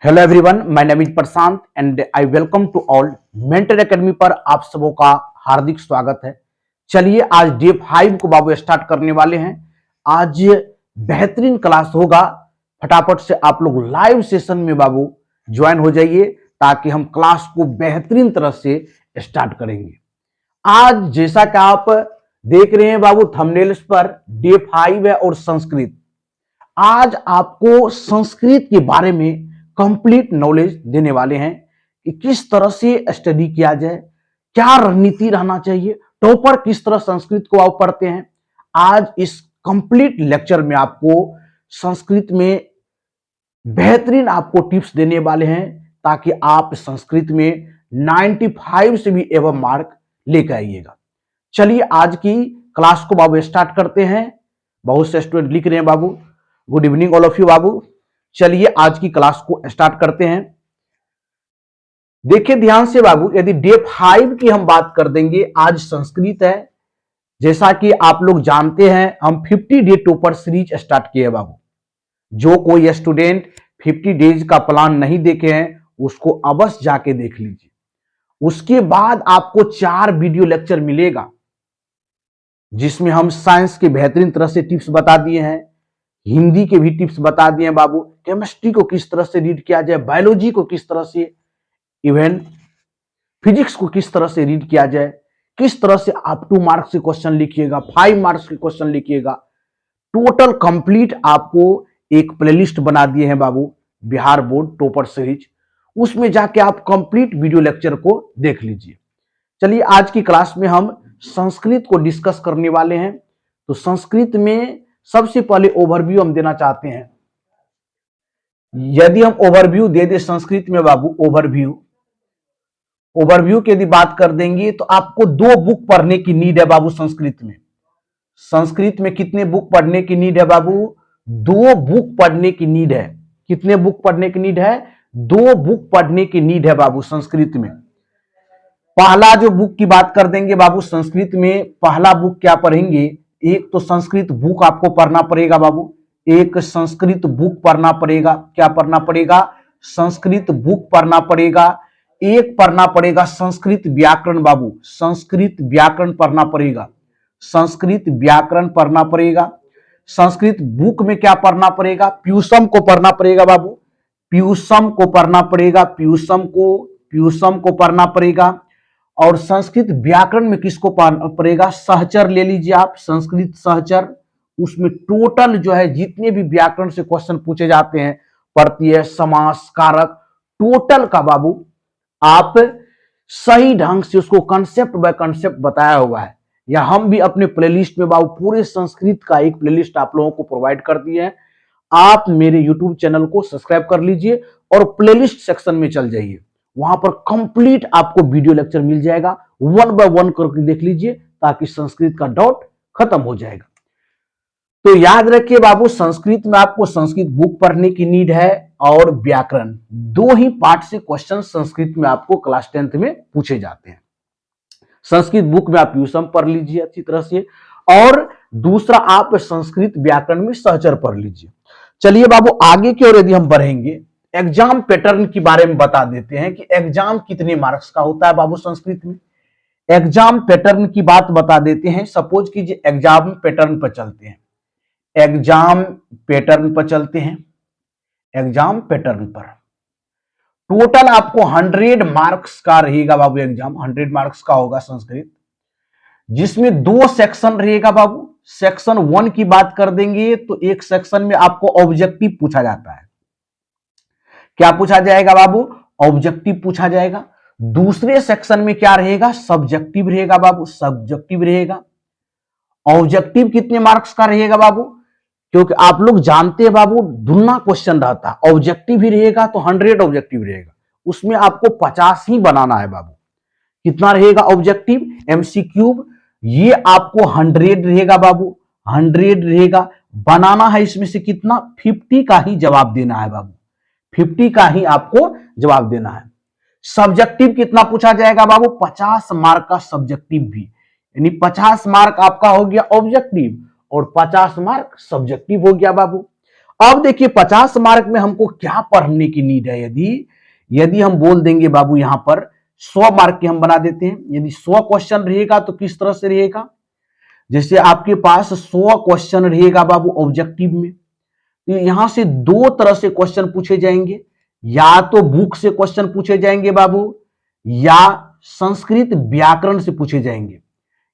Hello everyone, my name is Prashant and I welcome to all. Mentor academy पर आप सबों का हार्दिक स्वागत है। चलिए आज डे 5 को बाबू स्टार्ट करने वाले हैं। आज बेहतरीन क्लास होगा। फटाफट से आप लोग लाइव सेशन में बाबू ज्वाइन हो जाइए ताकि हम क्लास को बेहतरीन तरह से स्टार्ट करेंगे। आज जैसा कि आप देख रहे हैं बाबू थंबनेल्स पर, डे 5 है और संस्कृत। आज आपको संस्कृत के बारे में कंप्लीट नॉलेज देने वाले हैं कि किस तरह से स्टडी किया जाए, क्या रणनीति रहना चाहिए, टॉपर किस तरह संस्कृत को आप पढ़ते हैं। आज इस कंप्लीट लेक्चर में आपको संस्कृत में बेहतरीन आपको टिप्स देने वाले हैं ताकि आप संस्कृत में 95 से भी एवं मार्क लेकर आइएगा। चलिए आज की क्लास को बाबू स्टार्ट करते हैं। बहुत से स्टूडेंट लिख रहे हैं बाबू, good evening all of you बाबू। चलिए आज की क्लास को स्टार्ट करते हैं। देखिए ध्यान से बाबू, यदि डे 5 की हम बात कर देंगे, आज संस्कृत है। जैसा कि आप लोग जानते हैं हम 50 डे टॉपर सीरीज स्टार्ट किए बाबू। जो कोई स्टूडेंट 50 डेज का प्लान नहीं देखे हैं उसको अवश्य जाके देख लीजिए। उसके बाद आपको 4 वीडियो लेक्चर मिलेगा जिसमें हम साइंस के बेहतरीन तरह से टिप्स बता दिए हैं, हिंदी के भी टिप्स बता दिए हैं बाबू, केमिस्ट्री को किस तरह से रीड किया जाए, बायोलॉजी को किस तरह से, इवन फिजिक्स को किस तरह से रीड किया जाए, किस तरह से आप 2 मार्क्स के क्वेश्चन लिखिएगा, 5 मार्क्स के क्वेश्चन लिखिएगा। टोटल कंप्लीट आपको एक प्लेलिस्ट बना दिए हैं बाबू, बिहार बोर्ड टॉपर सीरीज। उसमें जाके आप कंप्लीट वीडियो लेक्चर को देख लीजिए। चलिए आज की क्लास में हम संस्कृत को डिस्कस करने वाले हैं। तो संस्कृत में सबसे पहले ओवरव्यू हम देना चाहते हैं। यदि हम ओवरव्यू दे दे संस्कृत में बाबू, ओवरव्यू की यदि बात कर देंगे तो आपको 2 बुक पढ़ने की नीड है बाबू संस्कृत में। संस्कृत में कितने बुक पढ़ने की नीड है बाबू? 2 बुक पढ़ने की नीड है। कितने बुक पढ़ने की नीड है? 2 बुक पढ़ने की नीड है बाबू संस्कृत में। पहला जो बुक की बात कर देंगे बाबू संस्कृत में, पहला बुक क्या पढ़ेंगे? एक तो संस्कृत बुक आपको पढ़ना पड़ेगा बाबू, एक संस्कृत बुक पढ़ना पड़ेगा। क्या पढ़ना पड़ेगा? संस्कृत बुक पढ़ना पड़ेगा। एक पढ़ना पड़ेगा संस्कृत व्याकरण बाबू, संस्कृत व्याकरण पढ़ना पड़ेगा, संस्कृत व्याकरण पढ़ना पड़ेगा। संस्कृत बुक में क्या पढ़ना पड़ेगा? प्यूसम को पढ़ना पड़ेगा बाबू, प्यूसम को पढ़ना पड़ेगा, प्यूसम को पढ़ना पड़ेगा। और संस्कृत व्याकरण में किसको पढ़ेगा? सहचर ले लीजिए आप, संस्कृत सहचर। उसमें टोटल जो है जितने भी व्याकरण से क्वेश्चन पूछे जाते हैं, प्रत्यय, समास, कारक, टोटल का बाबू आप सही ढंग से उसको कंसेप्ट बाय कंसेप्ट बताया हुआ है। या हम भी अपने प्लेलिस्ट में बाबू पूरे संस्कृत का एक प्लेलिस्ट आप लोगों को प्रोवाइड कर दिए हैं। आप मेरे यूट्यूब चैनल को सब्सक्राइब कर लीजिए और प्लेलिस्ट सेक्शन में चल जाइए। वहां पर कंप्लीट आपको वीडियो लेक्चर मिल जाएगा, 1 बाय 1 करके देख लीजिए ताकि संस्कृत का डाउट खत्म हो जाएगा। तो याद रखिए बाबू, संस्कृत में आपको संस्कृत बुक पढ़ने की नीड है और व्याकरण। 2 ही पार्ट से क्वेश्चन संस्कृत में आपको क्लास 10th में पूछे जाते हैं। संस्कृत बुक में आप यूसम पढ़ लीजिए अच्छी तरह से, और दूसरा आप संस्कृत व्याकरण में सहचर पढ़ लीजिए। चलिए बाबू आगे की ओर यदि हम बढ़ेंगे, एग्जाम पैटर्न के बारे में बता देते हैं कि एग्जाम कितने मार्क्स का होता है बाबू संस्कृत में। एग्जाम पैटर्न की बात बता देते हैं। सपोज कीजिए एग्जाम पैटर्न पर चलते हैं, एग्जाम पैटर्न पर चलते हैं। एग्जाम पैटर्न पर टोटल आपको 100 मार्क्स का रहेगा बाबू एग्जाम, 100 मार्क्स का होगा संस्कृत, जिसमें 2 सेक्शन रहेगा बाबू। सेक्शन 1 की बात कर देंगे तो एक सेक्शन में आपको ऑब्जेक्टिव पूछा जाता है। क्या पूछा जाएगा बाबू? ऑब्जेक्टिव पूछा जाएगा। दूसरे सेक्शन में क्या रहेगा? सब्जेक्टिव रहेगा बाबू, सब्जेक्टिव रहेगा। ऑब्जेक्टिव कितने मार्क्स का रहेगा बाबू? क्योंकि आप लोग जानते हैं बाबू दुगना क्वेश्चन रहता है, ऑब्जेक्टिव ही रहेगा तो 100 ऑब्जेक्टिव रहेगा, उसमें आपको 50 ही बनाना है बाबू। कितना रहेगा ऑब्जेक्टिव? एमसीक्यू ये आपको 100 रहेगा बाबू, 100 रहेगा। बनाना है इसमें से कितना? 50 का ही जवाब देना है बाबू, 50 का ही आपको जवाब देना है। सब्जेक्टिव कितना पूछा जाएगा बाबू? 50 मार्क का सब्जेक्टिव भी, यानी 50 मार्क आपका हो गया ऑब्जेक्टिव और 50 मार्क सब्जेक्टिव हो गया बाबू। अब देखिए 50 मार्क में हमको क्या पढ़ने की नीड है। यदि यदि हम बोल देंगे बाबू यहां पर 100 मार्क के हम बना देते हैं। यदि 100 क्वेश्चन रहेगा तो किस तरह से रहेगा, जैसे आपके पास 100 क्वेश्चन रहेगा बाबू ऑब्जेक्टिव में, तो यहां से दो तरह से क्वेश्चन पूछे जाएंगे। या तो बुक से क्वेश्चन पूछे जाएंगे बाबू, या संस्कृत व्याकरण से पूछे जाएंगे।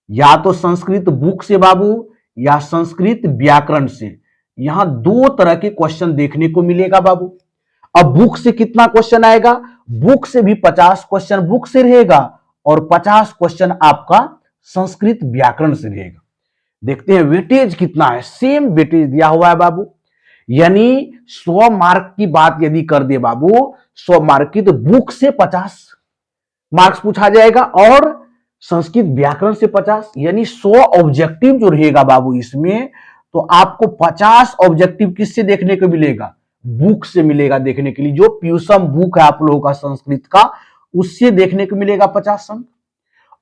या तो संस्कृत बुक से बाबू, या संस्कृत व्याकरण से। यहां दो तरह के क्वेश्चन देखने को मिलेगा बाबू। अब बुक से कितना क्वेश्चन आएगा, बुक से भी 50 क्वेश्चन बुक से रहेगा और 50 क्वेश्चन आपका संस्कृत व्याकरण से रहेगा। देखते हैं वेटेज कितना है, सेम वेटेज दिया हुआ है बाबू। यानी 100 मार्क की बात यदि कर दे बाबू, 100 मार्क की, तो बुक से 50 मार्क्स पूछा जाएगा और संस्कृत व्याकरण से 50, यानी 100 ऑब्जेक्टिव जो रहेगा बाबू इसमें, तो आपको 50 ऑब्जेक्टिव किससे देखने को मिलेगा, बुक से मिलेगा देखने के लिए। जो प्यूसम बुक है आप लोगों का संस्कृत का, उससे देखने को मिलेगा 50 अंक।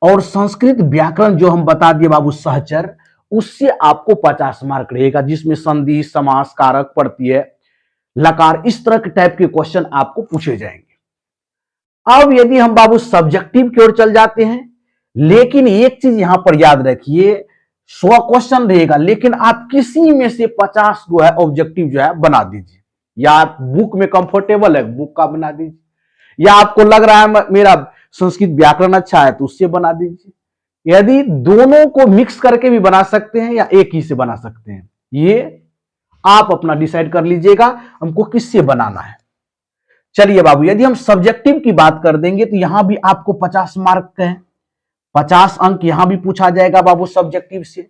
और संस्कृत व्याकरण जो हम बता दिए बाबू सहचर, उससे आपको 50 मार्क रहेगा, जिसमें संधि, समास, कारक, प्रत्यय, लकार, इस तरह के टाइप के क्वेश्चन आपको पूछे जाएंगे। अब यदि हम बाबू सब्जेक्टिव की ओर चल जाते हैं, लेकिन एक चीज यहां पर याद रखिए, 100 क्वेश्चन रहेगा, लेकिन आप किसी में से 50 जो है ऑब्जेक्टिव जो है बना दीजिए। या आप बुक में कंफर्टेबल है, बुक का बना दीजिए, या आपको लग रहा है मेरा संस्कृत व्याकरण अच्छा है तो उससे बना दीजिए। यदि दोनों को मिक्स करके भी बना सकते हैं या एक ही से बना सकते हैं, ये आप अपना डिसाइड कर लीजिएगा हमको किससे बनाना है। चलिए बाबू, यदि हम सब्जेक्टिव की बात कर देंगे तो यहां भी आपको 50 मार्क का है, 50 अंक यहां भी पूछा जाएगा बाबू सब्जेक्टिव से।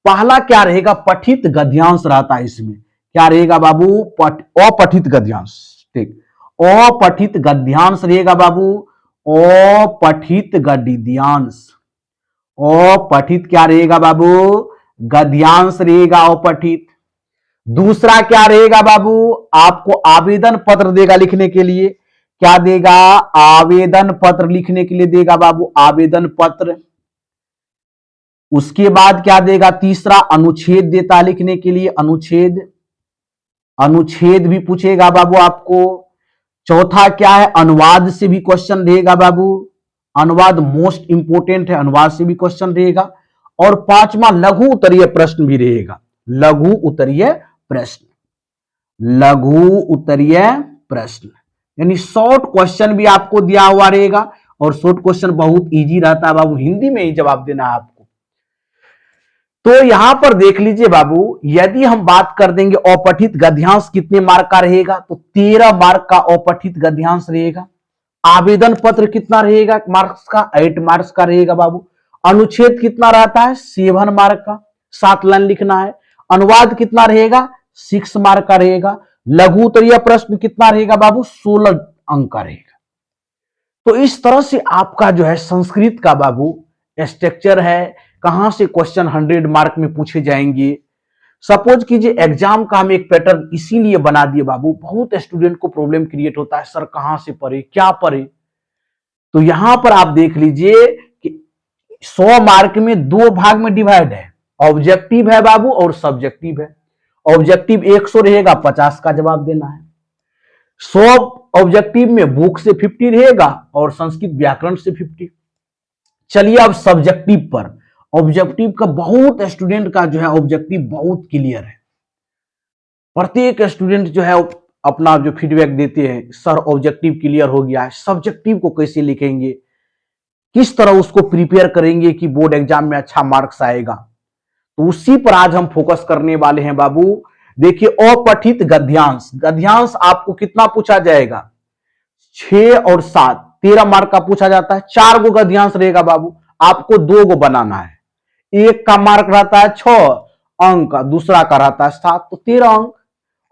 पहला क्या रहेगा, पठित गद्यांश रहता है इसमें। क्या रहेगा बाबू, अपठित गद्यांश। ठीक, अपठित गद्यांश रहेगा बाबू, अपठित गद्यांश। अपठित क्या रहेगा बाबू, गद्यांश रहेगा अपठित। दूसरा क्या रहेगा बाबू, आपको आवेदन पत्र देगा लिखने के लिए। क्या देगा, आवेदन पत्र लिखने के लिए देगा बाबू, आवेदन पत्र। उसके बाद क्या देगा, तीसरा अनुच्छेद देता है लिखने के लिए, अनुच्छेद। अनुच्छेद भी पूछेगा बाबू आपको। चौथा क्या है, अनुवाद से भी क्वेश्चन रहेगा बाबू, अनुवाद मोस्ट इंपोर्टेंट है, अनुवाद से भी क्वेश्चन रहेगा। और पांचवा लघु उत्तरीय प्रश्न भी रहेगा, लघु उत्तरीय प्रश्न, लघु उत्तरीय प्रश्न, यानी शॉर्ट क्वेश्चन भी आपको दिया हुआ रहेगा। और शॉर्ट क्वेश्चन बहुत इजी रहता है बाबू, हिंदी में ही जवाब देना है आपको। तो यहां पर देख लीजिए बाबू, यदि हम बात कर देंगे अपठित गद्यांश कितने मार्क का रहेगा, तो 13 मार्क का अपठित गद्यांश रहेगा। आवेदन पत्र कितना रहेगा मार्क्स का, 8 मार्क्स का रहेगा बाबू। अनुच्छेद कितना रहता है, 7 मार्क का, 7 लाइन लिखना है। अनुवाद कितना रहेगा, 6 मार्क का रहेगा। लघु उत्तरीय प्रश्न कितना रहेगा बाबू, 16 अंक का रहेगा। तो इस तरह से आपका जो है संस्कृत का बाबू स्ट्रक्चर है, कहां से क्वेश्चन 100 मार्क में पूछे जाएंगे। सपोज कीजिए एग्जाम का हम एक पैटर्न इसीलिए बना दिए बाबू, बहुत स्टूडेंट को प्रॉब्लम क्रिएट होता है, सर कहां से पढ़े, क्या पढ़े। तो यहां पर आप देख लीजिए कि 100 मार्क में दो भाग में डिवाइड है, ऑब्जेक्टिव है बाबू और सब्जेक्टिव है। ऑब्जेक्टिव 100 रहेगा, 50 का जवाब देना है। 100 ऑब्जेक्टिव में बुक से 50 रहेगा और संस्कृत व्याकरण से 50। चलिए अब सब्जेक्टिव पर, ऑब्जेक्टिव का बहुत स्टूडेंट का जो है ऑब्जेक्टिव बहुत क्लियर है। प्रत्येक स्टूडेंट जो है अपना जो फीडबैक देते हैं, सर ऑब्जेक्टिव क्लियर हो गया है, सब्जेक्टिव को कैसे लिखेंगे, किस तरह उसको प्रिपेयर करेंगे कि बोर्ड एग्जाम में अच्छा मार्क्स आएगा। तो उसी पर आज हम फोकस करने वाले हैं बाबू। देखिए अपठित गद्यांश, गद्यांश आपको कितना पूछा जाएगा, 6 और 7, 13 मार्क का पूछा जाता है। 4 गो गद्यांश रहेगा बाबू, आपको 2 गो बनाना है। एक का मार्क रहता है 6 अंक का, दूसरा का रहता है 7, तो 13 अंक।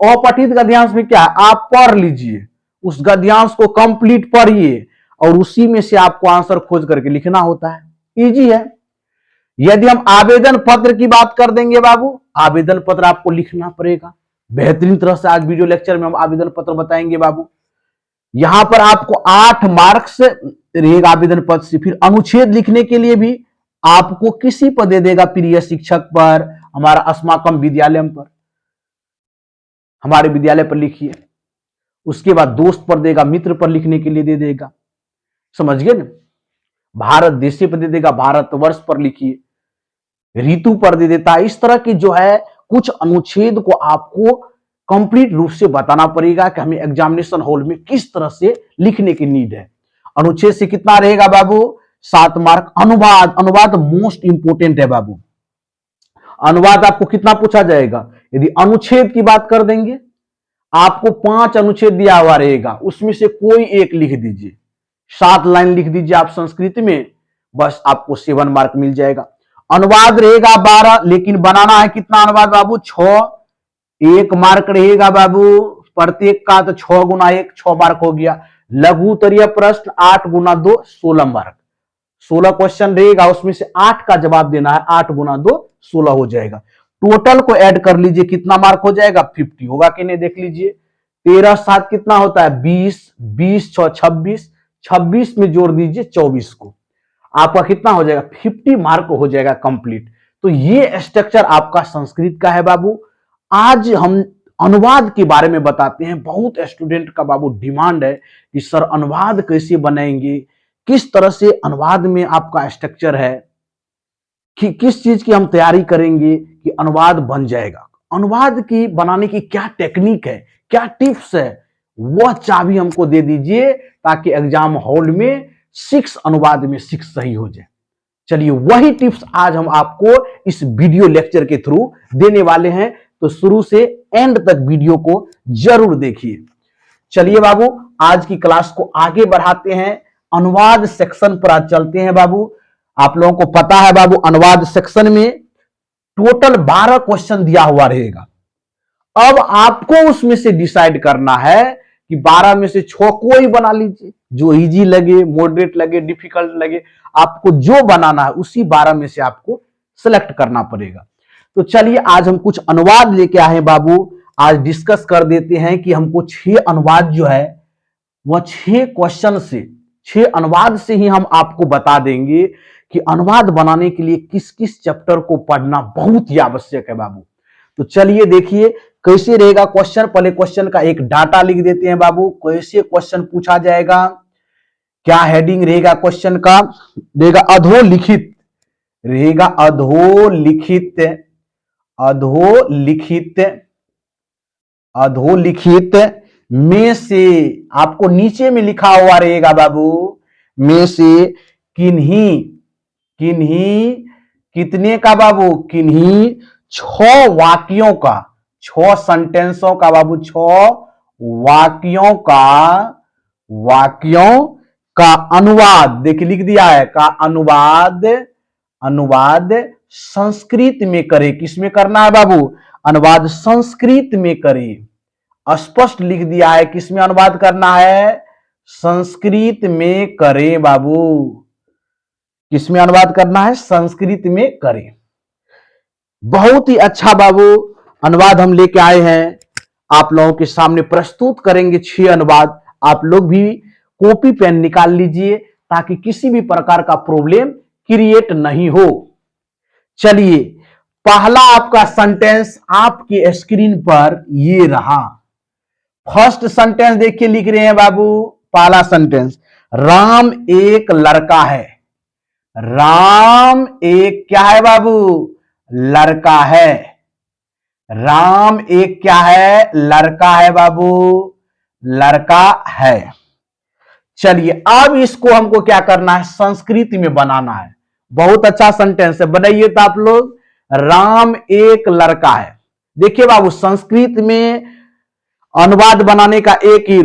अपठित गद्यांश में क्या है, आप पढ़ लीजिए, उस गद्यांश को कंप्लीट पढ़िए और उसी में से आपको आंसर खोज करके लिखना होता है, इजी है। यदि हम आवेदन पत्र की बात कर देंगे बाबू, आवेदन पत्र आपको लिखना पड़ेगा बेहतरीन तरह से। आज वीडियो लेक्चर में हम आवेदन पत्र बताएंगे बाबू। यहां पर आपको 8 मार्क्स रहेगा आवेदन पत्र से। फिर अनुच्छेद लिखने के लिए भी आपको किसी पर दे देगा, प्रिय शिक्षक पर, हमारा अस्माकम विद्यालय पर। हमारे विद्यालय पर लिखिए। उसके बाद दोस्त पर देगा, मित्र पर लिखने के लिए दे देगा, समझ गए ना। भारत देश पर दे देगा, भारतवर्ष पर लिखिए, ऋतु पर दे देता है। इस तरह की जो है कुछ अनुच्छेद को आपको कंप्लीट रूप से बताना पड़ेगा कि हमें एग्जामिनेशन हॉल में किस तरह से लिखने की नीड है। अनुच्छेद से कितना रहेगा बाबू? 7 मार्क। अनुवाद, अनुवाद मोस्ट इंपोर्टेंट है बाबू। अनुवाद आपको कितना पूछा जाएगा? यदि अनुच्छेद की बात कर देंगे, आपको 5 अनुच्छेद दिया हुआ रहेगा, उसमें से कोई एक लिख दीजिए, 7 लाइन लिख दीजिए आप संस्कृत में, बस आपको 7 मार्क मिल जाएगा। अनुवाद रहेगा 12, लेकिन बनाना है कितना अनुवाद बाबू? 6। 1 मार्क रहेगा बाबू प्रत्येक का, तो 6 गुना 1 6 मार्क हो गया। लघु उत्तरीय प्रश्न 8 गुना 2 16 मार्क। 16 क्वेश्चन रहेगा, उसमें से 8 का जवाब देना है, 8 गुना 2 16 हो जाएगा। टोटल को ऐड कर लीजिए, कितना मार्क हो जाएगा? 50 होगा कि नहीं देख लीजिए। 13 7 कितना होता है? 20, 20 6 26, 26 में जोड़ दीजिए 24 को, आपका कितना हो जाएगा? 50 मार्क हो जाएगा कंप्लीट। तो ये स्ट्रक्चर आपका संस्कृत का है बाबू। आज हम अनुवाद के बारे में बताते हैं। बहुत स्टूडेंट का बाबू डिमांड है कि सर अनुवाद कैसे बनाएंगे, किस तरह से अनुवाद में आपका स्ट्रक्चर है, कि किस चीज की हम तैयारी करेंगे कि अनुवाद बन जाएगा। अनुवाद की बनाने की क्या टेक्निक है, क्या टिप्स है, वह चाबी हमको दे दीजिए ताकि एग्जाम हॉल में 6 अनुवाद में 6 सही हो जाए। चलिए वही टिप्स आज हम आपको इस वीडियो लेक्चर के थ्रू देने वाले हैं, तो शुरू से एंड तक वीडियो को जरूर देखिए। चलिए बाबू आज की क्लास को आगे बढ़ाते हैं, अनुवाद सेक्शन पर आज चलते हैं बाबू। आप लोगों को पता है बाबू अनुवाद सेक्शन में टोटल 12 क्वेश्चन दिया हुआ रहेगा। अब आपको उसमें से डिसाइड करना है कि 12 में से 6 कोई बना लीजिए, जो इजी लगे, मॉडरेट लगे, डिफिकल्ट लगे, आपको जो बनाना है उसी 12 में से आपको सिलेक्ट करना पड़ेगा। तो चलिए आज हम कुछ अनुवाद लेके आए हैं बाबू। आज डिस्कस कर देते हैं कि हमको 6 अनुवाद जो है वह 6 क्वेश्चन से, 6 अनुवाद से ही हम आपको बता देंगे कि अनुवाद बनाने के लिए किस किस चैप्टर को पढ़ना बहुत ही आवश्यक है बाबू। तो चलिए देखिए कैसे रहेगा क्वेश्चन। पहले क्वेश्चन का एक डाटा लिख देते हैं बाबू, कैसे क्वेश्चन पूछा जाएगा, क्या हेडिंग रहेगा क्वेश्चन का? रहेगा अधोलिखित, रहेगा अधोलिखित, अधोलिखित, अधोलिखित में से, आपको नीचे में लिखा हुआ रहेगा बाबू, में से किन्हीं, किन्हीं कितने का बाबू? किन्हीं 6 वाक्यों का, 6 सेंटेंसों का बाबू, 6 वाक्यों का, वाक्यों का अनुवाद, देखिए लिख दिया है, का अनुवाद, अनुवाद संस्कृत में करे। किसमें करना है बाबू? अनुवाद संस्कृत में करे। स्पष्ट लिख दिया है किसमें अनुवाद करना है? संस्कृत में करे बाबू। किसमें अनुवाद करना है? संस्कृत में करें। बहुत ही अच्छा बाबू अनुवाद हम लेके आए हैं, आप लोगों के सामने प्रस्तुत करेंगे 6 अनुवाद। आप लोग भी कॉपी पेन निकाल लीजिए ताकि किसी भी प्रकार का प्रॉब्लम क्रिएट नहीं हो। चलिए पहला आपका सेंटेंस आपके स्क्रीन पर ये रहा। फर्स्ट सेंटेंस देखिए लिख रहे हैं बाबू, पहला सेंटेंस, राम एक लड़का है। राम एक क्या है बाबू? लड़का है। राम एक क्या है? लड़का है बाबू, लड़का है। चलिए अब इसको हमको क्या करना है? संस्कृत में बनाना है। बहुत अच्छा सेंटेंस है, बनाइए तो आप लोग। राम एक लड़का है। देखिए बाबू संस्कृत में अनुवाद बनाने का एक ही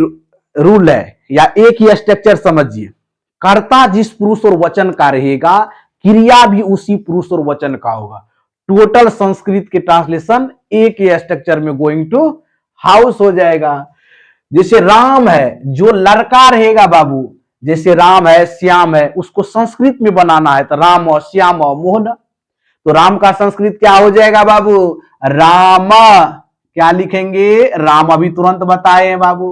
रूल है या एक ही स्ट्रक्चर समझिए। कर्ता जिस पुरुष और वचन का रहेगा, क्रिया भी उसी पुरुष और वचन का होगा। टोटल संस्कृत के ट्रांसलेशन एक ही स्ट्रक्चर में गोइंग टू हाउस हो जाएगा। जैसे राम है, जो लड़का रहेगा बाबू, जैसे राम है, श्याम है, उसको संस्कृत में बनाना है तो राम और श्याम और मोहन। तो राम का संस्कृत क्या हो जाएगा बाबू? राम। क्या लिखेंगे? राम, अभी तुरंत बताए हैं बाबू,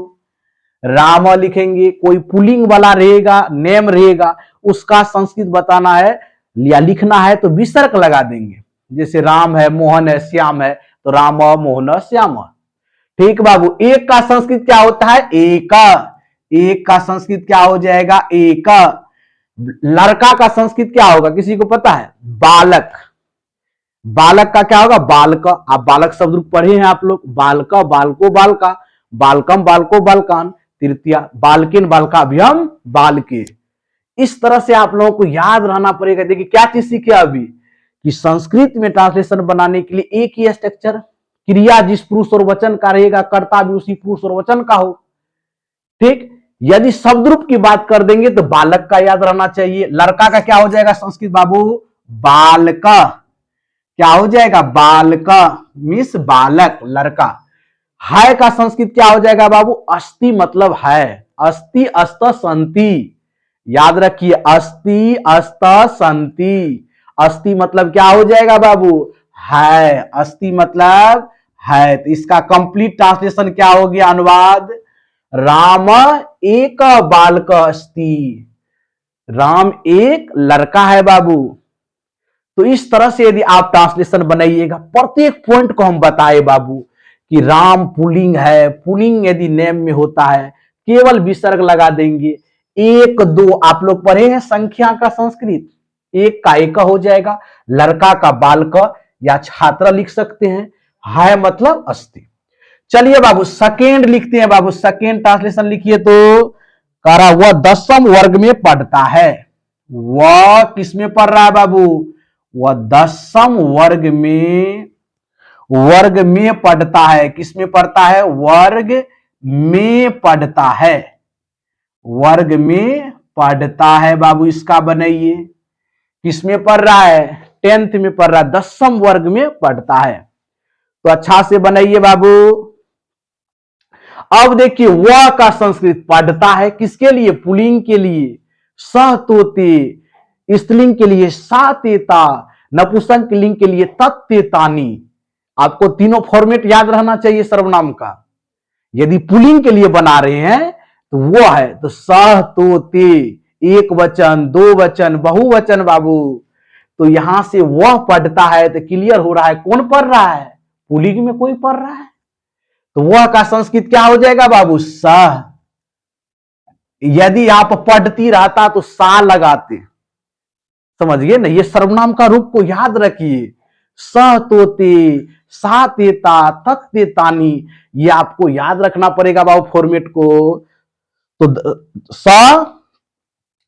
राम लिखेंगे। कोई पुलिंग वाला रहेगा, नेम रहेगा, उसका संस्कृत बताना है या लिखना है तो विसर्ग लगा देंगे। जैसे राम है, मोहन है, श्याम है, तो राम मोहन श्याम। ठीक बाबू, एक का संस्कृत क्या होता है? एक। एक का संस्कृत क्या हो जाएगा? एक। लड़का का संस्कृत क्या होगा, किसी को पता है? बालक। बालक का क्या होगा? बालक। आप बालक शब्द रूप पढ़े हैं आप लोग, बालक, बालको, बालका, बालकम, बालको, बालकान, तृतीया बालकिन, बालकाभ्यम, बालके। इस तरह से आप लोगों को याद रहना पड़ेगा। देखिए क्या चीज सीखे अभी, कि संस्कृत में ट्रांसलेशन बनाने के लिए एक ही स्ट्रक्चर, क्रिया जिस पुरुष और वचन का रहेगा, कर्ता भी उसी पुरुष और वचन का हो। ठीक, यदि शब्द रूप की बात कर देंगे तो बालक का याद रहना चाहिए। लड़का का क्या हो जाएगा संस्कृत बाबू? बालक। क्या हो जाएगा? बालक मीन्स बालक, लड़का। है का संस्कृत क्या हो जाएगा बाबू? अस्ति मतलब है। अस्ति अस्त संति, याद रखिए, अस्ति अस्त संति। अस्ति मतलब क्या हो जाएगा बाबू? है। अस्ति मतलब है। तो इसका कंप्लीट ट्रांसलेशन क्या हो गया? अनुवाद, राम एक बालक अस्ति, राम एक लड़का है बाबू। तो इस तरह से यदि आप ट्रांसलेशन बनाइएगा, प्रत्येक पॉइंट को हम बताए बाबू कि राम पुल्लिंग है, पुल्लिंग यदि नेम में होता है केवल विसर्ग लगा देंगे। एक दो आप लोग पढ़े हैं संख्या का संस्कृत, एक का एक हो जाएगा, लड़का का बालक या छात्र लिख सकते हैं, है मतलब अस्ति। चलिए बाबू सेकेंड लिखते हैं बाबू, सेकेंड ट्रांसलेशन लिखिए। तो कह रहा वह 10वीं वर्ग में पढ़ता है। वह किसमें पढ़ रहा है बाबू? वह 10वीं वर्ग में पढ़ता है। किसमें पढ़ता है? वर्ग में पढ़ता है। वर्ग में पढ़ता है बाबू, इसका बनाइए। किसमें पढ़ रहा है? 10th में पढ़ रहा है, 10वीं वर्ग में पढ़ता है। तो अच्छा से बनाइए बाबू। अब देखिए वह का संस्कृत पढ़ता है किसके लिए? पुल्लिंग के लिए सह तोते, स्त्रीलिंग के लिए सा तेता, नपुंसक लिंग के लिए तत्तेतानी। आपको तीनों फॉर्मेट याद रहना चाहिए सर्वनाम का। यदि पुल्लिंग के लिए बना रहे हैं तो वो है तो सह तोते, एक वचन, दो वचन, बहुवचन बाबू। तो यहां से वह पढ़ता है तो क्लियर हो रहा है कौन पढ़ रहा है? पुल्लिंग में कोई पढ़ रहा है। तो वह का संस्कृत क्या हो जाएगा बाबू? सह। यदि आप पढ़ती रहता तो सा लगाते, समझिए ना, ये सर्वनाम का रूप को याद रखिए। सह तोते, सा तेता, तत् तेतानी, ये आपको याद रखना पड़ेगा बाबू फॉर्मेट को। तो स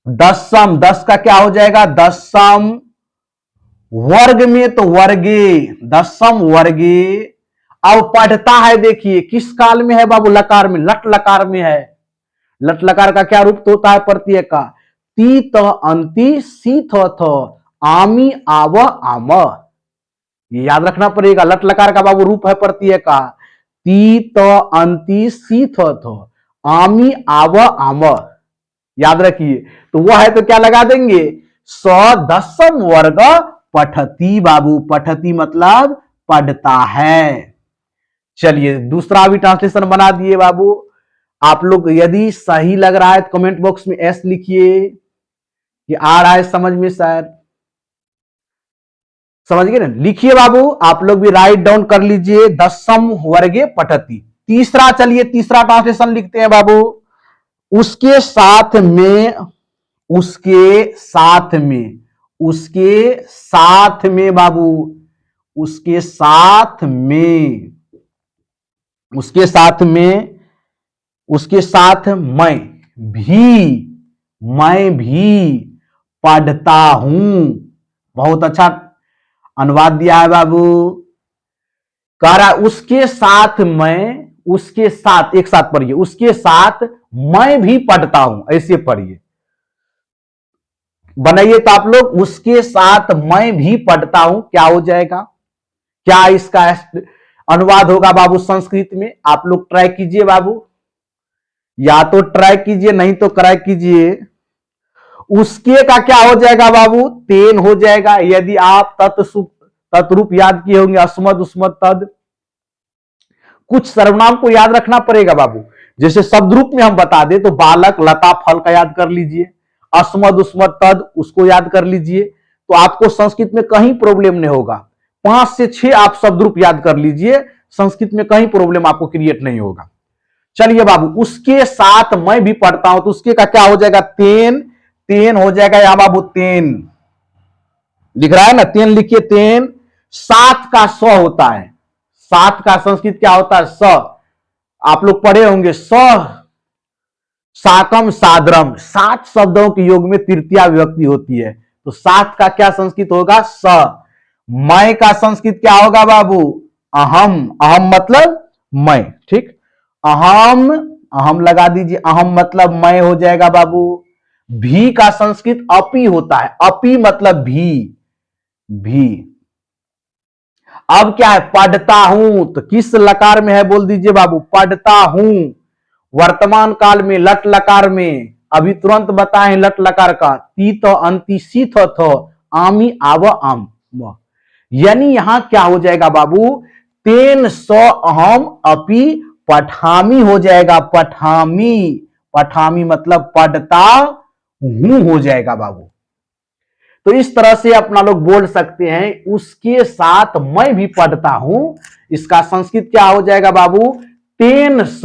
10वीं, 10 का क्या हो जाएगा? 10वीं वर्ग में तो वर्गे, 10वीं वर्गे। अब पढ़ता है, देखिए किस काल में है बाबू? लकार में, लट लकार में है। लट लकार का क्या रूप होता है प्रत्यय का? ती त अंति सी थ, आमी आव आम। ये याद रखना पड़ेगा। लट लकार का बाबू रूप है प्रत्यय का, ती त अंति सी थ, आमी आव आम। याद रखिए। तो वह है तो क्या लगा देंगे? 10वीं वर्ग पठती बाबू, पठती मतलब पढ़ता है। चलिए दूसरा भी ट्रांसलेशन बना दिए बाबू। आप लोग यदि सही लग रहा है तो कमेंट बॉक्स में एस लिखिए कि आ रहा है समझ में सर, समझ गए ना? लिखिए बाबू, आप लोग भी राइट डाउन कर लीजिए। 10वीं वर्गे पठती। तीसरा, चलिए तीसरा ट्रांसलेशन लिखते हैं बाबू। उसके साथ में, उसके साथ में, उसके साथ में बाबू, उसके साथ में, उसके साथ में, उसके साथ मैं भी पढ़ता हूं। बहुत अच्छा अनुवाद दिया है बाबू। कह रहा उसके साथ मैं, उसके साथ, एक साथ पढ़िए, उसके साथ मैं भी पढ़ता हूं, ऐसे पढ़िए, बनाइए तो आप लोग। उसके साथ मैं भी पढ़ता हूं क्या हो जाएगा? क्या इसका अनुवाद होगा बाबू संस्कृत में? आप लोग ट्राई कीजिए बाबू, या तो ट्राई कीजिए नहीं तो ट्राई कीजिए। उसके का क्या हो जाएगा बाबू? तेन हो जाएगा। यदि आप तत्रूप याद किए होंगे, अस्मद उस्मद तद, कुछ सर्वनाम को याद रखना पड़ेगा बाबू। जैसे शब्द रूप में हम बता दें तो बालक, लता, फल का याद कर लीजिए, अस्मद उस्मद तद उसको याद कर लीजिए, तो आपको संस्कृत में कहीं प्रॉब्लम नहीं होगा। 5 से 6 आप शब्द रूप याद कर लीजिए, संस्कृत में कहीं प्रॉब्लम आपको क्रिएट नहीं होगा। चलिए बाबू, उसके साथ मैं भी पढ़ता हूं तो उसके का क्या हो जाएगा, तेन, तेन हो जाएगा यहां बाबू, तेन लिख रहा है ना, तेन लिखिए, तेन। सात का स होता है, सात का संस्कृत क्या होता है, स। आप लोग पढ़े होंगे, स साकम सादरम, सात शब्दों के योग में तृतीया विभक्ति होती है, तो सात का क्या संस्कृत होगा, स। मैं का संस्कृत क्या होगा बाबू, अहम, अहम मतलब मैं, ठीक, अहम, अहम लगा दीजिए, अहम मतलब मैं हो जाएगा बाबू। भी का संस्कृत अपी होता है, अपी मतलब भी। अब क्या है, पढ़ता हूं, तो किस लकार में है बोल दीजिए बाबू, पढ़ता हूं। वर्तमान काल में लट लकार में, अभी तुरंत बताएं लट लकार का, तीत अंति सीथ थ आमी आव आम, यानी यहां क्या हो जाएगा बाबू, तेन स अहम अपि पठामी हो जाएगा, पठामी, पठामी मतलब पढ़ता हूं हो जाएगा बाबू। तो इस तरह से अपना लोग बोल सकते हैं, उसके साथ मैं भी पढ़ता हूं, इसका संस्कृत क्या हो जाएगा बाबू, तेन स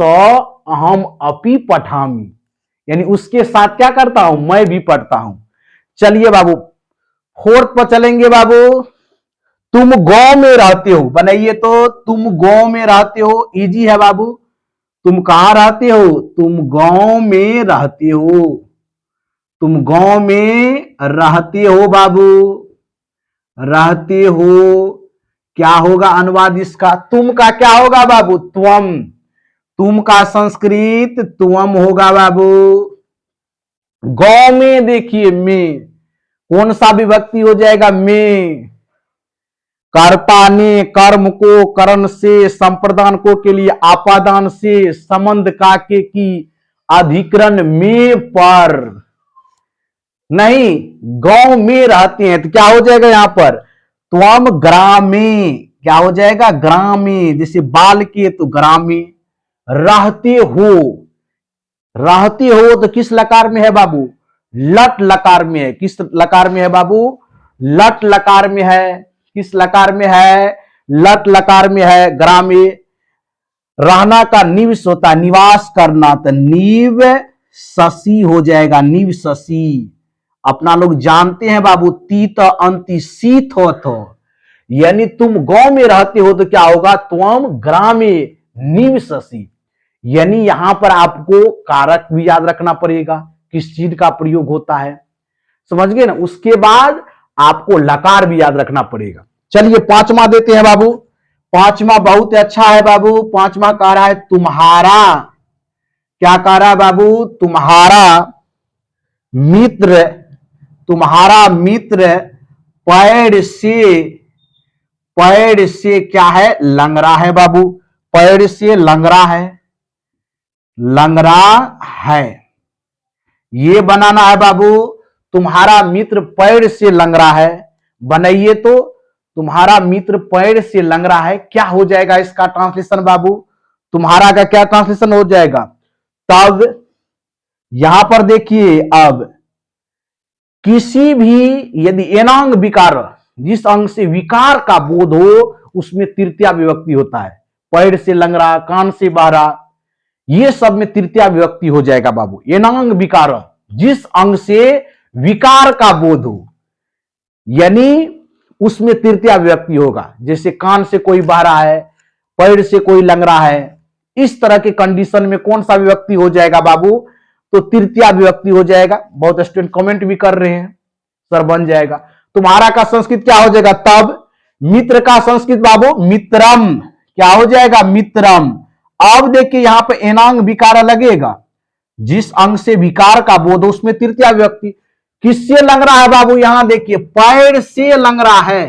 अहम अपि पठामी, यानी उसके साथ क्या करता हूं, मैं भी पढ़ता हूं। चलिए बाबू, फोर्थ पर चलेंगे बाबू, तुम गांव में रहते हो, बनाइए तो, तुम गांव में रहते हो, इजी है बाबू। तुम कहां रहते हो, तुम गांव में रहते हो, तुम गांव में रहते हो बाबू, रहते हो, क्या होगा अनुवाद इसका, तुम का क्या होगा बाबू, त्वम, तुम का संस्कृत त्वम होगा बाबू। गांव में देखिए, में कौन सा विभक्ति हो जाएगा, में। कर्ता ने कर्म को करण से, संप्रदान को के लिए आपादान से, संबंध का के की अधिकरण में पर, नहीं गांव में रहते हैं तो क्या हो जाएगा यहां पर, त्वम ग्रामे, क्या हो जाएगा, ग्रामे, जैसे बाल के तो ग्रामे। रहते हो, रहते हो तो किस लकार में है बाबू, लट लकार में है, किस लकार में है बाबू, लट लकार में है, किस लकार में है, लट लकार में है, ग्रामे। रहना का निवस होता है, निवास करना, तो नीव शशि हो जाएगा, नीव शशि। अपना लोग जानते हैं बाबू, तीत अंति सीथ हो, यानी तुम गांव में रहते हो तो क्या होगा, त्वम ग्रामे निवससि, यानी यहां पर आपको कारक भी याद रखना पड़ेगा, किस चीज का प्रयोग होता है, समझ गए ना। उसके बाद आपको लकार भी याद रखना पड़ेगा। चलिए पांचवा देते हैं बाबू, पांचवा बहुत अच्छा है बाबू, पांचवा कह रहा है तुम्हारा, क्या कह रहा है बाबू, तुम्हारा मित्र, तुम्हारा मित्र पैर से क्या है, लंगड़ा है बाबू, पैर से लंगड़ा है, लंगड़ा है, ये बनाना है बाबू। तुम्हारा मित्र पैर से लंगड़ा है, बनाइए तो, तुम्हारा मित्र पैर से लंगड़ा है, क्या हो जाएगा इसका ट्रांसलेशन बाबू, तुम्हारा का क्या ट्रांसलेशन हो जाएगा। तब यहां पर देखिए, अब किसी भी यदि एनांग विकार, जिस अंग से विकार का बोध हो उसमें तृतीया विभक्ति होता है, पैर से लंगड़ा, कान से बहरा, ये सब में तृतीया विभक्ति हो जाएगा बाबू। एनांग विकार, जिस अंग से विकार का बोध हो, यानी उसमें तृतीया विभक्ति होगा, जैसे कान से कोई बहरा है, पैर से कोई लंगड़ा है, इस तरह के कंडीशन में कौन सा विभक्ति हो जाएगा बाबू, तो तृतीया विभक्ति हो जाएगा। बहुत स्टूडेंट कमेंट भी कर रहे हैं सर बन जाएगा। तुम्हारा का संस्कृत क्या हो जाएगा, तब। मित्र का संस्कृत बाबू मित्रम, क्या हो जाएगा, मित्रम। अब देखिए यहां पे एनांग विकार लगेगा, जिस अंग से विकार का बोध हो उसमें तृतीया विभक्ति। किससे लंगड़ा है बाबू, यहां देखिए पैर से लंगड़ा है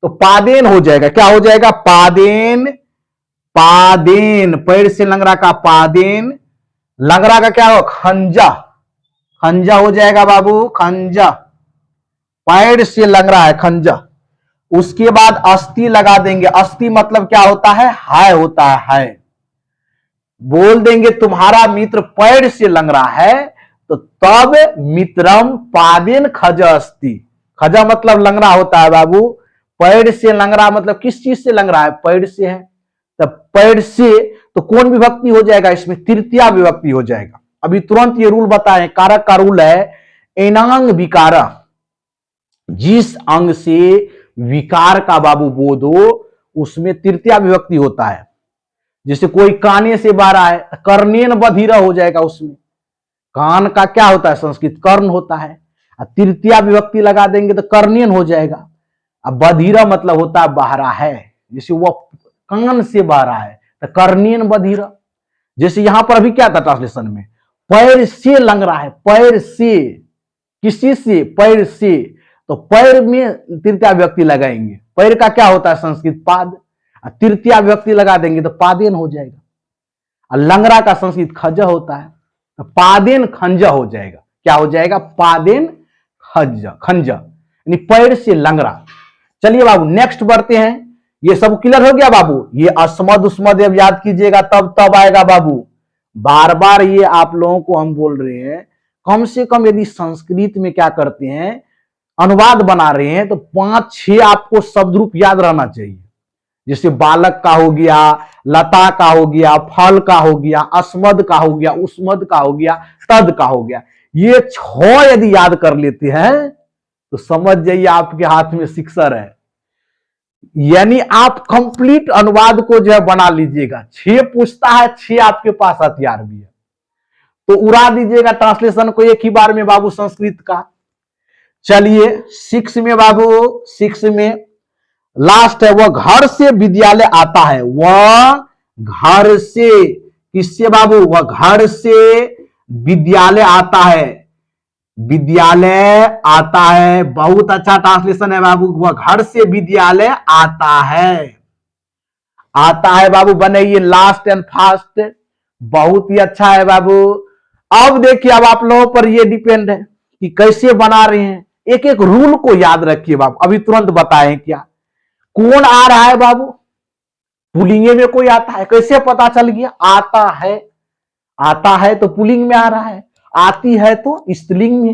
तो पादेन हो जाएगा, क्या हो जाएगा, पादेन, पादेन, पैर से लंगड़ा का पादेन, लंगड़ा का क्या हो, खंजा, खंजा हो जाएगा बाबू, खंजा, पैर से लंगड़ा है, खंजा। उसके बाद अस्थि लगा देंगे, अस्थि मतलब क्या होता है, हाय होता है, बोल देंगे तुम्हारा मित्र पैर से लंगड़ा है तो तब मित्रम पादेन खज अस्थि, खजा मतलब लंगड़ा होता है बाबू, पैर से लंगड़ा मतलब किस चीज से लंगड़ा है, पैर से है, तो पैर से तो कौन विभक्ति हो जाएगा इसमें? तृतीया विभक्ति हो जाएगा। अभी तुरंत ये रूल बताएं, कारक का रूल है एनांग विकार, जिस अंग से विकार का बाबू बोध हो उसमें तृतीया विभक्ति होता है। जैसे कोई काने से बारा है, कर्णेन बधिर हो जाएगा उसमें। कान का क्या होता है? संस्कृत कर्ण होता है। तृतीया विभक्ति लगा देंगे तो कर्णेन हो जाएगा। अब बधिरा मतलब होता है बहरा है, जैसे वो कान से बहरा है तो कर्णेन बधिरा। जैसे यहां पर अभी क्या था ट्रांसलेशन में, पैर से लंगड़ा है, पैर से, किसी से? पैर से। तो पैर में तृतीया विभक्ति लगाएंगे। पैर का क्या होता है संस्कृत? पाद। तृतीया विभक्ति लगा देंगे तो पादेन हो जाएगा। और लंगड़ा का संस्कृत खज होता है, तो पादेन खंज हो जाएगा। क्या हो जाएगा? पादेन खंज, खंज यानी पैर से लंगड़ा। चलिए बाबू नेक्स्ट बढ़ते हैं। ये सब क्लियर हो गया बाबू? ये अस्मद उस्मद अब याद कीजिएगा, तब आएगा बाबू। बार बार ये आप लोगों को हम बोल रहे हैं, कम से कम यदि संस्कृत में क्या करते हैं, अनुवाद बना रहे हैं तो 5-6 आपको शब्द रूप याद रहना चाहिए। जैसे बालक का हो गया, लता का हो गया, फल का हो गया, अस्मद का हो गया, उस्मद का हो गया, तद का हो गया। ये 6 यदि याद कर लेते हैं तो समझ जाइए आपके हाथ में सिक्सर है। यानी आप कंप्लीट अनुवाद को जो है बना लीजिएगा। 6 पूछता है, 6 आपके पास हथियार भी है, तो उड़ा दीजिएगा ट्रांसलेशन को एक ही बार में बाबू संस्कृत का। चलिए 6 में बाबू, 6 में लास्ट है, वह घर से विद्यालय आता है। वह घर से, किससे बाबू? वह घर से विद्यालय आता है, विद्यालय आता है। बहुत अच्छा ट्रांसलेशन है बाबू, वह घर से विद्यालय आता है। आता है बाबू बनाइए लास्ट एंड फास्ट, बहुत ही अच्छा है बाबू। अब देखिए, अब आप लोगों पर ये डिपेंड है कि कैसे बना रहे हैं। एक एक रूल को याद रखिए बाबू, अभी तुरंत बताएं क्या कौन आ रहा है बाबू। पुलिंगे में कोई आता है, कैसे पता चल गया? आता है, आता है तो पुलिंग में आ रहा है, आती है तो स्त्रीलिंग में।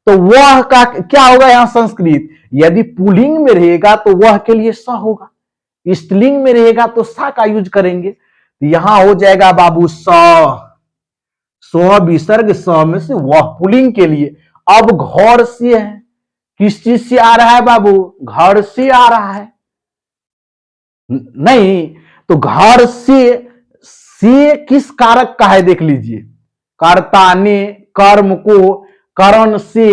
तो वह का क्या होगा यहां संस्कृत? यदि पुलिंग में रहेगा तो वह के लिए स होगा, स्त्रीलिंग में रहेगा तो सा का यूज करेंगे। तो यहां हो जाएगा बाबू स विसर्ग स में से वह पुलिंग के लिए। अब घर से है, किस चीज से आ रहा है बाबू? घर से आ रहा है नहीं, तो घर से किस कारक का है देख लीजिए। कर्ता ने, कर्म को, करण से,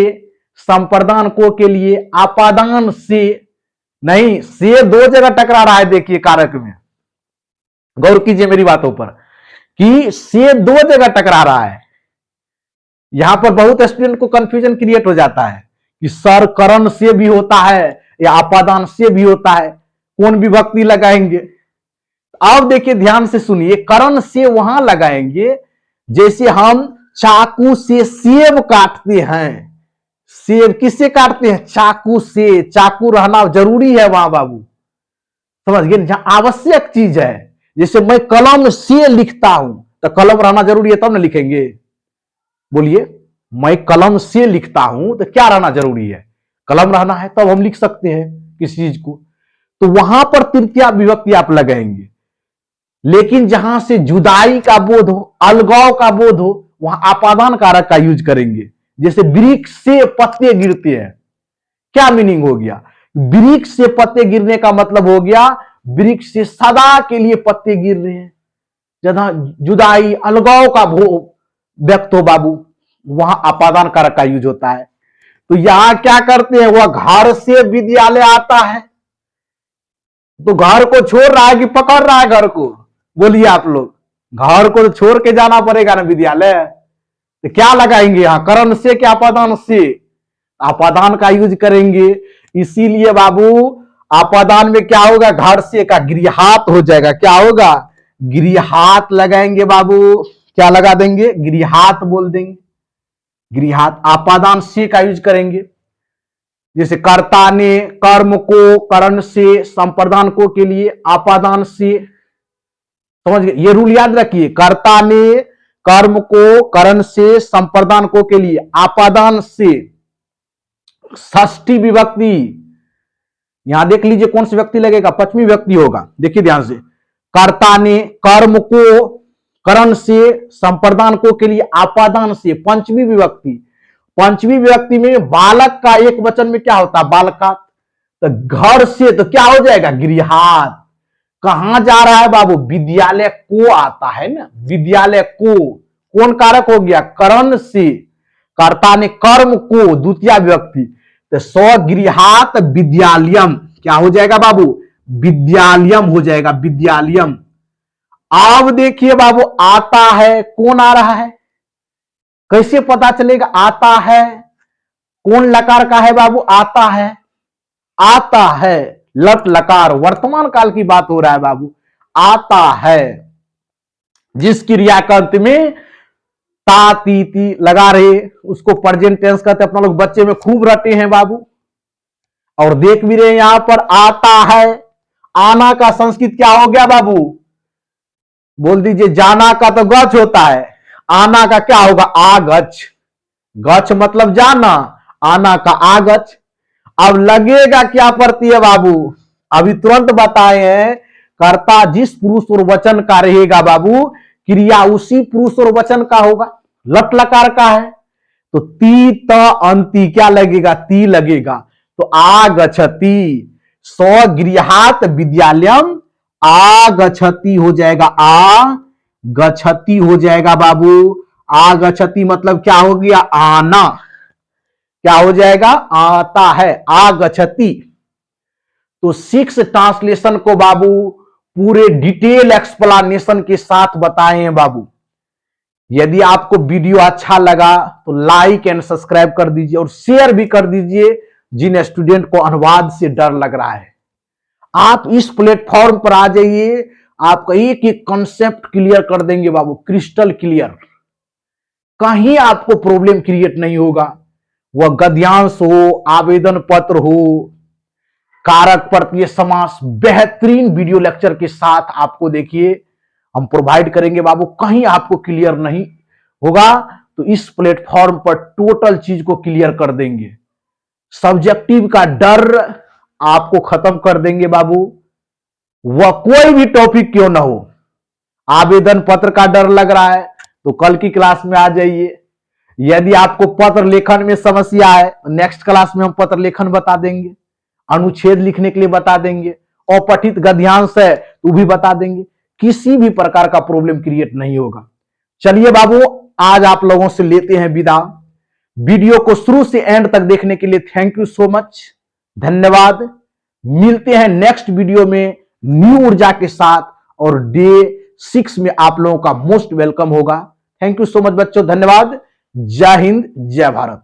संप्रदान को के लिए, आपादान से। नहीं, से 2 जगह टकरा रहा है देखिए कारक में, गौर कीजिए मेरी बातों पर कि से 2 जगह टकरा रहा है। यहां पर बहुत स्टूडेंट को कंफ्यूजन क्रिएट हो जाता है कि सर करण से भी होता है या आपादान से भी होता है, कौन विभक्ति लगाएंगे? अब देखिए ध्यान से सुनिए, करण से वहां लगाएंगे जैसे हम चाकू से सेब काटते हैं। सेब किससे काटते हैं? चाकू से। चाकू रहना जरूरी है वहां बाबू, समझ गए? जहां आवश्यक चीज है, जैसे मैं कलम से लिखता हूं तो कलम रहना जरूरी है तब ना लिखेंगे। बोलिए, मैं कलम से लिखता हूं तो क्या रहना जरूरी है? कलम रहना है तब हम लिख सकते हैं किसी चीज को। तो वहां पर तृतीया विभक्ति आप लगाएंगे। लेकिन जहां से जुदाई का बोध हो, अलगाव का बोध हो, वहां आपादान कारक का यूज करेंगे। जैसे वृक्ष से पत्ते गिरते हैं, क्या मीनिंग हो गया? वृक्ष से पत्ते गिरने का मतलब हो गया वृक्ष से सदा के लिए पत्ते गिर रहे हैं। जहां जुदाई अलगाव का व्यक्त हो बाबू, वहां अपादान कारक का यूज होता है। तो यहां क्या करते हैं? वह घर से विद्यालय आता है, तो घर को छोड़ रहा है कि पकड़ रहा है घर को? बोलिए आप लोग, घर को तो छोड़ के जाना पड़ेगा ना विद्यालय। तो क्या लगाएंगे यहां? करण से क्या आपादान से? आपादान का यूज करेंगे। इसीलिए बाबू आपादान में क्या होगा? घर से का गृहात हो जाएगा। क्या होगा? गृहात लगाएंगे बाबू। क्या लगा देंगे? गृहात बोल देंगे। गृहात आपादान से का यूज करेंगे। जैसे कर्ता ने, कर्म को, करण से, संप्रदान को के लिए, आपादान से। समझ गए? ये रूल याद रखिए, कर्ता ने, कर्म को, करण से, संप्रदान को के लिए, आपादान से। षष्ठी विभक्ति, यहां देख लीजिए कौन सी व्यक्ति लगेगा? 5वीं व्यक्ति होगा। देखिए ध्यान से, कर्ता ने कर्म को करण से, संप्रदान को के लिए आपादान से, पंचमी विभक्ति। पंचमी विभक्ति में बालक का एक वचन में क्या होता है? बालका। तो घर से तो क्या हो जाएगा? गृहात। कहां जा रहा है बाबू? विद्यालय को आता है ना, विद्यालय को। कौन कारक हो गया? करण से। कर्ता ने कर्म को, द्वितीय विभक्ति। तो स्वगृहात विद्यालयम क्या हो जाएगा बाबू? विद्यालयम हो जाएगा, विद्यालयम। अब देखिए बाबू, आता है, कौन आ रहा है? कैसे पता चलेगा आता है? कौन लकार का है बाबू? आता है, आता है, लट लकार, वर्तमान काल की बात हो रहा है बाबू। आता है, जिस क्रिया के अंत में ता ती ती लगा रहे, उसको प्रेजेंट टेंस कहते हैं। अपना लोग बच्चे में खूब रटे हैं बाबू, और देख भी रहे हैं यहां पर आता है। आना का संस्कृत क्या हो गया बाबू? बोल दीजिए। जाना का तो गच होता है, आना का क्या होगा? आगच। गच मतलब जाना, आना का आगच। अब लगेगा क्या पड़ती है बाबू? अभी तुरंत बताए हैं, कर्ता जिस पुरुष और वचन का रहेगा बाबू, क्रिया उसी पुरुष और वचन का होगा। लट लकार का है तो ती त अंति क्या लगेगा? ती लगेगा। तो आगछति, स्वगृहात विद्यालयम आगछति हो जाएगा, आगछति हो जाएगा बाबू। आगछति मतलब क्या हो गया? आना। क्या हो जाएगा? आता है, आगछति। तो 6 ट्रांसलेशन को बाबू पूरे डिटेल एक्सप्लेनेशन के साथ बताए हैं बाबू। यदि आपको वीडियो अच्छा लगा तो लाइक एंड सब्सक्राइब कर दीजिए, और शेयर भी कर दीजिए जिन स्टूडेंट को अनुवाद से डर लग रहा है। आप इस प्लेटफॉर्म पर आ जाइए, आपका एक एक कॉन्सेप्ट क्लियर कर देंगे बाबू, क्रिस्टल क्लियर। कहीं आपको प्रॉब्लम क्रिएट नहीं होगा। वह गद्यांश हो, आवेदन पत्र हो, कारक प्रत्यय समास, बेहतरीन वीडियो लेक्चर के साथ आपको देखिए हम प्रोवाइड करेंगे बाबू। कहीं आपको क्लियर नहीं होगा तो इस प्लेटफॉर्म पर टोटल चीज को क्लियर कर देंगे। सब्जेक्टिव का डर आपको खत्म कर देंगे बाबू। वह कोई भी टॉपिक क्यों ना हो। आवेदन पत्र का डर लग रहा है तो कल की क्लास में आ जाइए। यदि आपको पत्र लेखन में समस्या है, नेक्स्ट क्लास में हम पत्र लेखन बता देंगे, अनुच्छेद लिखने के लिए बता देंगे, अपठित गद्यांश है तो भी बता देंगे। किसी भी प्रकार का प्रॉब्लम क्रिएट नहीं होगा। चलिए बाबू, आज आप लोगों से लेते हैं विदा। वीडियो को शुरू से एंड तक देखने के लिए थैंक यू सो मच, धन्यवाद। मिलते हैं नेक्स्ट वीडियो में न्यू ऊर्जा के साथ, और डे 6 में आप लोगों का मोस्ट वेलकम होगा। थैंक यू सो मच बच्चों, धन्यवाद। जय हिंद, जय भारत।